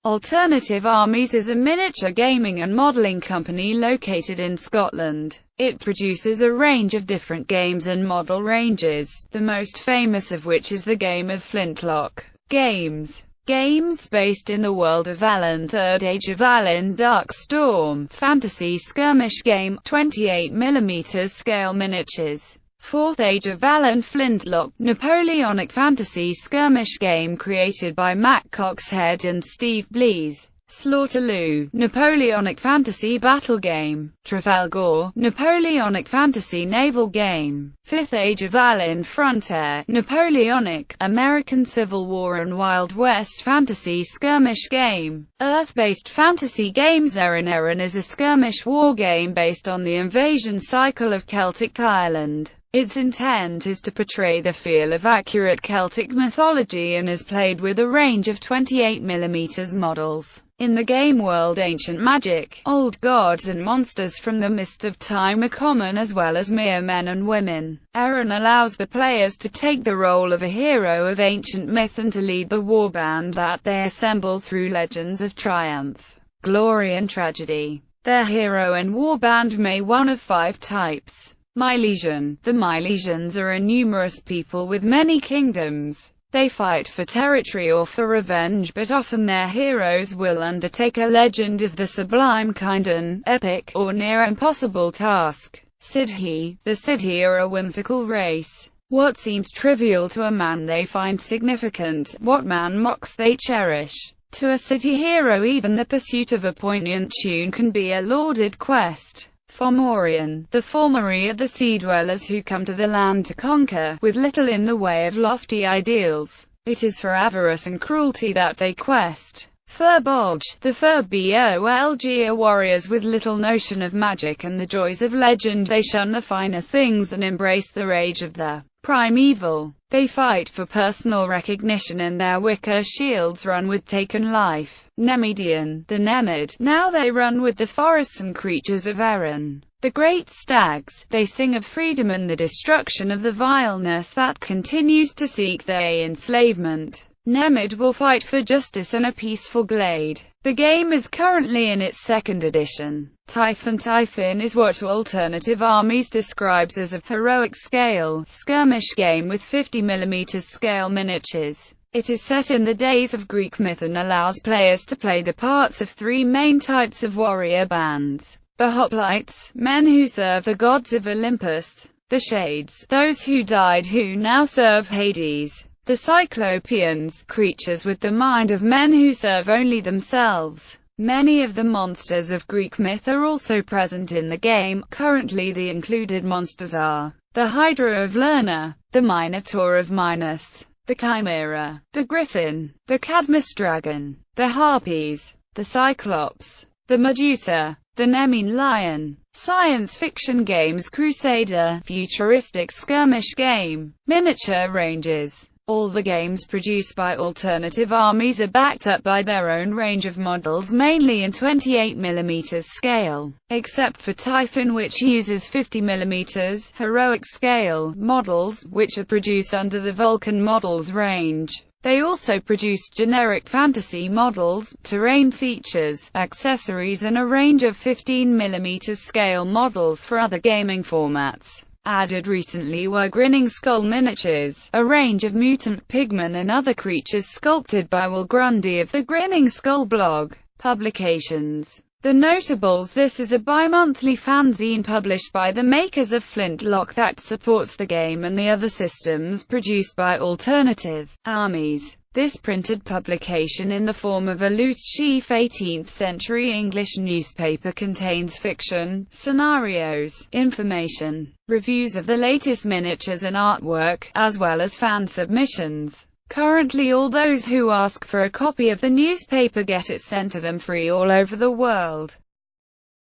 Alternative Armies is a miniature gaming and modeling company located in Scotland. It produces a range of different games and model ranges, the most famous of which is the game of Flintloque. Games based in the world of Alan, Third Age of Alan, Dark Storm, Fantasy Skirmish Game, 28mm scale miniatures. Fourth Age of Alan, Flintloque, Napoleonic Fantasy Skirmish Game created by Matt Coxhead and Steve Blease. Slaughterloo, Napoleonic Fantasy Battle Game. Trafalgar, Napoleonic Fantasy Naval Game. Fifth Age of Alan, Frontier, Napoleonic, American Civil War and Wild West Fantasy Skirmish Game. Earth-based fantasy games. Erin is a skirmish war game based on the invasion cycle of Celtic Ireland. Its intent is to portray the feel of accurate Celtic mythology and is played with a range of 28mm models. In the game world, ancient magic, old gods and monsters from the mists of time are common, as well as mere men and women. Erin allows the players to take the role of a hero of ancient myth and to lead the warband that they assemble through legends of triumph, glory and tragedy. Their hero and warband may one of 5 types. Milesian. The Milesians are a numerous people with many kingdoms. They fight for territory or for revenge, but often their heroes will undertake a legend of the sublime kind, an epic, or near impossible task. Sidhe. The Sidhe are a whimsical race. What seems trivial to a man they find significant, what man mocks they cherish. To a city hero, even the pursuit of a poignant tune can be a lauded quest. Fomorian. The Fomori are the sea dwellers who come to the land to conquer, with little in the way of lofty ideals. It is for avarice and cruelty that they quest. Furbolg. The Furbolg are warriors with little notion of magic and the joys of legend. They shun the finer things and embrace the rage of the primeval. They fight for personal recognition and their wicker shields run with taken life. Nemedian. The Nemid. Now they run with the forests and creatures of Erin. The great stags. They sing of freedom and the destruction of the vileness that continues to seek their enslavement. Nemid will fight for justice in a peaceful glade. The game is currently in its 2nd edition. Typhon. Typhon is what Alternative Armies describes as a heroic scale skirmish game with 50mm scale miniatures. It is set in the days of Greek myth and allows players to play the parts of 3 main types of warrior bands. The Hoplites, men who serve the gods of Olympus. The Shades, those who died who now serve Hades. The Cyclopeans, creatures with the mind of men who serve only themselves. Many of the monsters of Greek myth are also present in the game. Currently the included monsters are the Hydra of Lerna, the Minotaur of Minos, the Chimera, the Griffin, the Cadmus Dragon, the Harpies, the Cyclops, the Medusa, the Nemean Lion. Science fiction games. Crusader, futuristic skirmish game. Miniature ranges. All the games produced by Alternative Armies are backed up by their own range of models, mainly in 28mm scale, except for Typhon, which uses 50mm heroic scale models, which are produced under the Vulcan models range. They also produce generic fantasy models, terrain features, accessories and a range of 15mm scale models for other gaming formats. Added recently were Grinning Skull miniatures, a range of mutant pigmen and other creatures sculpted by Will Grundy of the Grinning Skull blog. Publications. The notables. This is a bi-monthly fanzine published by the makers of Flintloque that supports the game and the other systems produced by Alternative Armies. This printed publication in the form of a loose-sheaf 18th-century English newspaper contains fiction, scenarios, information, reviews of the latest miniatures and artwork, as well as fan submissions. Currently all those who ask for a copy of the newspaper get it sent to them free all over the world.